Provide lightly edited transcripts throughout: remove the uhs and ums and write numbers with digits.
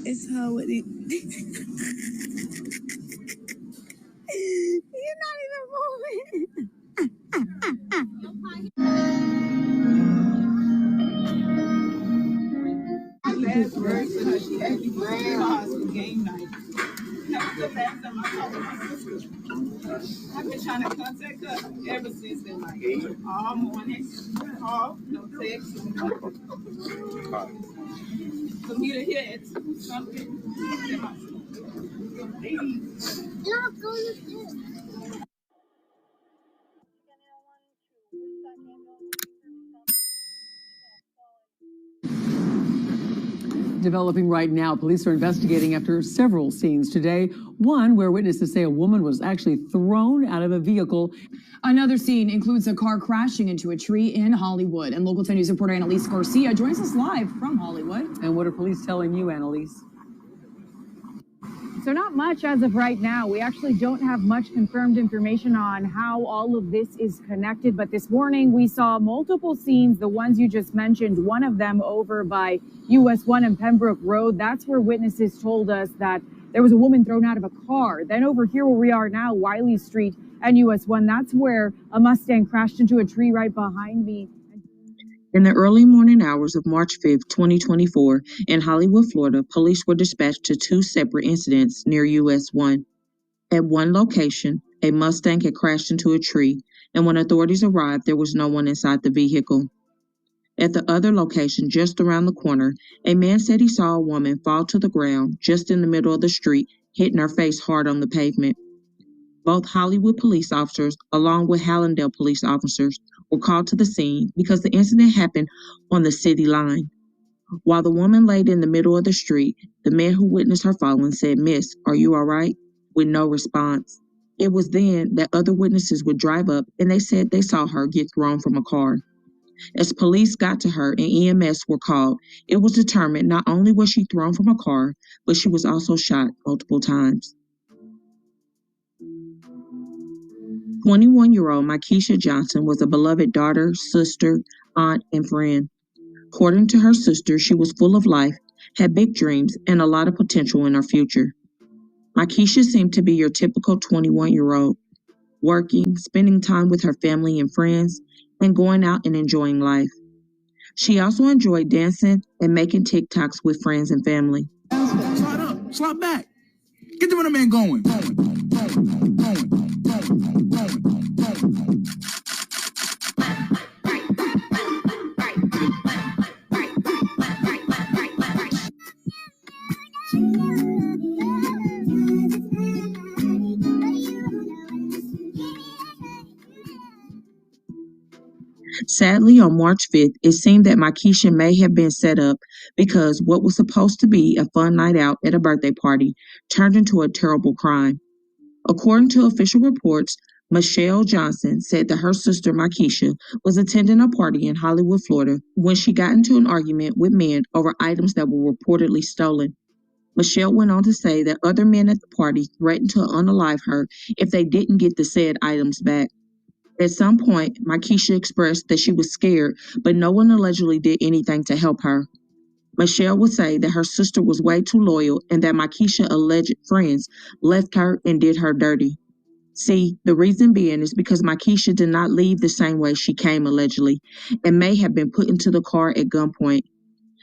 It's her with it. You're not even moving. Last words to her, she actually was game night. That's the last time I talked to my sister. I've been trying to contact her ever since then. Like all morning, call, no text. For me to hear it, something. Not going to do. Developing right now, police are investigating after several scenes today. One where witnesses say a woman was actually thrown out of a vehicle. Another scene includes a car crashing into a tree in Hollywood. And Local 10 News reporter Annalise Garcia joins us live from Hollywood. And what are police telling you, Annalise? So not much as of right now. We actually don't have much confirmed information on how all of this is connected. But this morning we saw multiple scenes, the ones you just mentioned, one of them over by US 1 and Pembroke Road. That's where witnesses told us that there was a woman thrown out of a car. Then over here where we are now, Wiley Street and US 1, that's where a Mustang crashed into a tree right behind me. In the early morning hours of March 5th, 2024, in Hollywood, Florida, police were dispatched to two separate incidents near US 1. At one location, a Mustang had crashed into a tree, and when authorities arrived, there was no one inside the vehicle. At the other location, just around the corner, a man said he saw a woman fall to the ground just in the middle of the street, hitting her face hard on the pavement. Both Hollywood police officers, along with Hallandale police officers, were called to the scene because the incident happened on the city line. While the woman laid in the middle of the street, the man who witnessed her falling said, "Miss, are you all right?" with no response. It was then that other witnesses would drive up and they said they saw her get thrown from a car. As police got to her and EMS were called, it was determined not only was she thrown from a car, but she was also shot multiple times. 21-year-old Kisha Johnson was a beloved daughter, sister, aunt, and friend. According to her sister, she was full of life, had big dreams, and a lot of potential in her future. Kisha seemed to be your typical 21-year-old, working, spending time with her family and friends, and going out and enjoying life. She also enjoyed dancing and making TikToks with friends and family. Slide up, slide back. Get the man going. Sadly, on March 5th, it seemed that Kisha may have been set up because what was supposed to be a fun night out at a birthday party turned into a terrible crime. According to official reports, Michelle Johnson said that her sister Kisha was attending a party in Hollywood, Florida, when she got into an argument with men over items that were reportedly stolen. Michelle went on to say that other men at the party threatened to unalive her if they didn't get the said items back. At some point, Kisha expressed that she was scared, but no one allegedly did anything to help her. Michelle would say that her sister was way too loyal and that Kisha's alleged friends left her and did her dirty. See, the reason being is because Kisha did not leave the same way she came allegedly and may have been put into the car at gunpoint.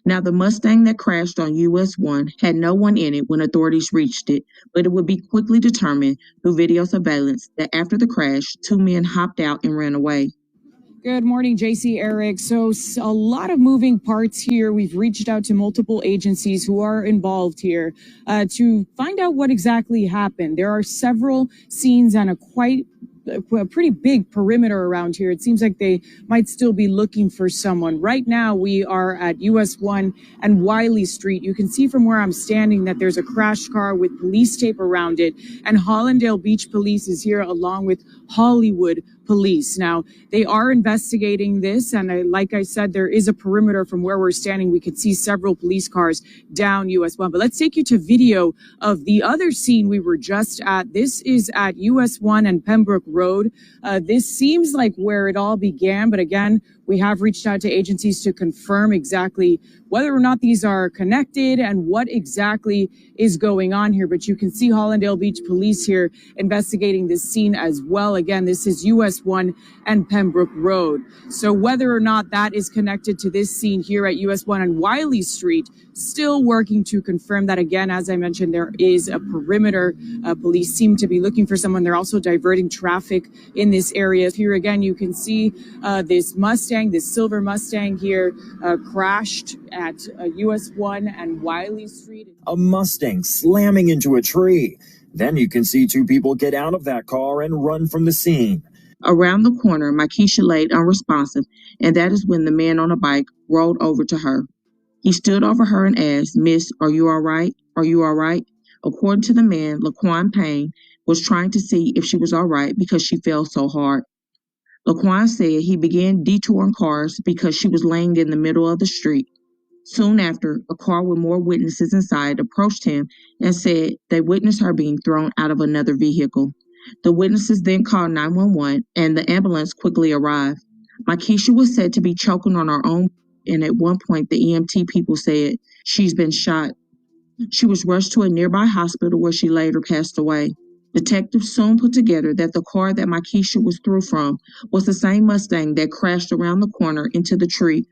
Now, the Mustang that crashed on US 1 had no one in it when authorities reached it, but it would be quickly determined through video surveillance that after the crash, two men hopped out and ran away. Good morning, JC, Eric. So a lot of moving parts here. We've reached out to multiple agencies who are involved here to find out what exactly happened. There are several scenes and a pretty big perimeter around here. It seems like they might still be looking for someone. Right now, we are at US 1 and Wiley Street. You can see from where I'm standing that there's a crash car with police tape around it, and Hallandale Beach Police is here along with Hollywood police. Now, they are investigating this, and like I said, there is a perimeter from where we're standing. We could see several police cars down US 1. But let's take you to video of the other scene we were just at. This is at US 1 and Pembroke Road. This seems like where it all began, but again, we have reached out to agencies to confirm exactly whether or not these are connected and what exactly is going on here. But you can see Hollandale Beach Police here investigating this scene as well. Again, this is US 1 and Pembroke Road. So whether or not that is connected to this scene here at US 1 and Wiley Street, still working to confirm that. Again, as I mentioned, there is a perimeter. Police seem to be looking for someone. They're also diverting traffic in this area. Here again, you can see this Mustang, this silver Mustang here, crashed at US 1 and Wiley Street. A Mustang slamming into a tree. Then you can see two people get out of that car and run from the scene. Around the corner, Kisha laid unresponsive, and that is when the man on a bike rolled over to her. He stood over her and asked, "Miss, are you all right? Are you all right?" According to the man, Laquan Payne was trying to see if she was all right because she fell so hard. Laquan said he began detouring cars because she was laying in the middle of the street. Soon after, a car with more witnesses inside approached him and said they witnessed her being thrown out of another vehicle. The witnesses then called 911 and the ambulance quickly arrived. Kisha was said to be choking on her own, and at one point the EMT people said she's been shot. She was rushed to a nearby hospital where she later passed away. Detectives soon put together that the car that Kisha was through from was the same Mustang that crashed around the corner into the tree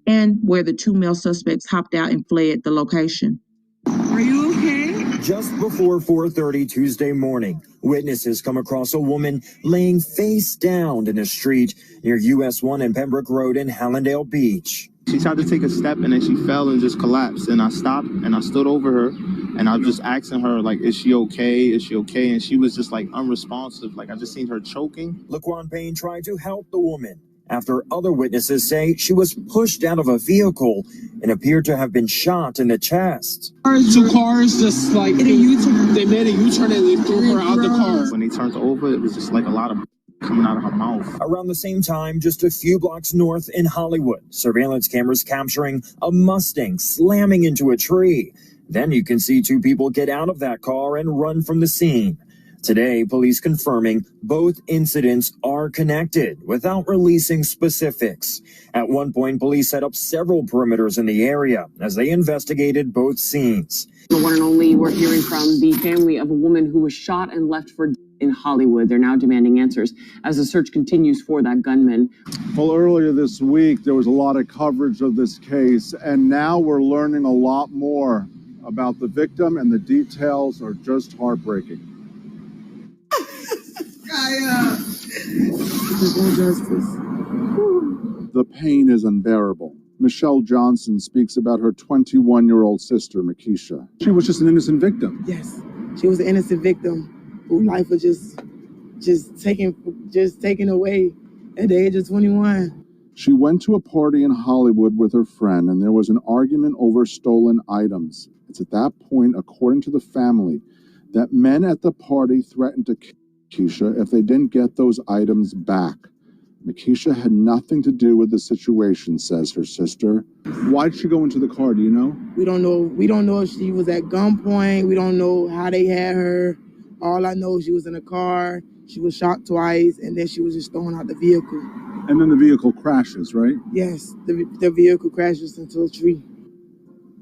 and where the two male suspects hopped out and fled the location. Are you okay? Just before 4:30 Tuesday morning, witnesses come across a woman laying face down in a street near US 1 and Pembroke Road in Hallandale Beach. She tried to take a step and then she fell and just collapsed. And I stopped and I stood over her and I was just asking her, like, is she okay? Is she okay? And she was just like unresponsive. Like I just seen her choking. Laquan Payne tried to help the woman after other witnesses say she was pushed out of a vehicle and appeared to have been shot in the chest. Two cars just like they made a U-turn and they threw her out the car. When they turned over, it was just like a lot of coming out of her mouth. Around the same time, just a few blocks north in Hollywood, surveillance cameras capturing a Mustang slamming into a tree. Then you can see two people get out of that car and run from the scene. Today, police confirming both incidents are connected without releasing specifics. At one point, police set up several perimeters in the area as they investigated both scenes. The one and only, we're hearing from the family of a woman who was shot and left for dead in Hollywood. They're now demanding answers as the search continues for that gunman. Well, earlier this week, there was a lot of coverage of this case, and now we're learning a lot more about the victim, and the details are just heartbreaking. The pain is unbearable. Michelle Johnson speaks about her 21-year-old sister, Kisha. She was just an innocent victim. Yes, she was an innocent victim whose life was just taken away at the age of 21. She went to a party in Hollywood with her friend, and there was an argument over stolen items. It's at that point, according to the family, that men at the party threatened to kill Kisha if they didn't get those items back. Kisha had nothing to do with the situation, says her sister. Why'd she go into the car, do you know? We don't know. We don't know if she was at gunpoint. We don't know how they had her. All I know is she was in a car. She was shot twice, and then she was just thrown out the vehicle. And then the vehicle crashes, right? Yes, the vehicle crashes into a tree.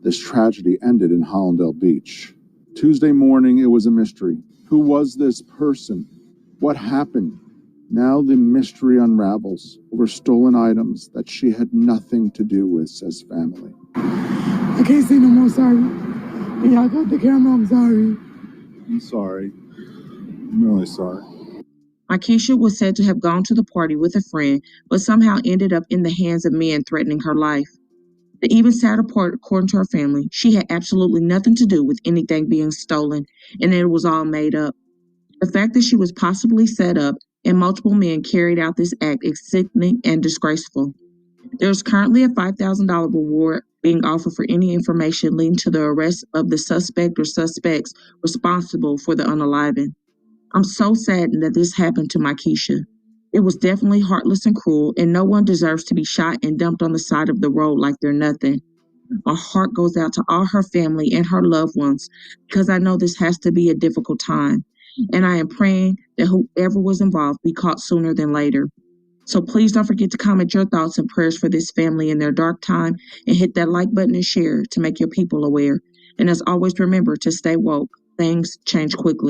This tragedy ended in Hollandale Beach. Tuesday morning, it was a mystery. Who was this person? What happened? Now the mystery unravels over stolen items that she had nothing to do with, says family. I can't say no more sorry. And y'all got the camera, I'm sorry. I'm sorry. I'm really sorry. Kisha was said to have gone to the party with a friend, but somehow ended up in the hands of men threatening her life. The even sadder part, according to her family, she had absolutely nothing to do with anything being stolen, and it was all made up. The fact that she was possibly set up and multiple men carried out this act is sickening and disgraceful. There is currently a $5,000 reward being offered for any information leading to the arrest of the suspect or suspects responsible for the unaliving. I'm so saddened that this happened to Kisha. It was definitely heartless and cruel, and no one deserves to be shot and dumped on the side of the road like they're nothing. My heart goes out to all her family and her loved ones because I know this has to be a difficult time. And I am praying that whoever was involved be caught sooner than later. So please don't forget to comment your thoughts and prayers for this family in their dark time and hit that like button and share to make your people aware. And as always, remember to stay woke. Things change quickly.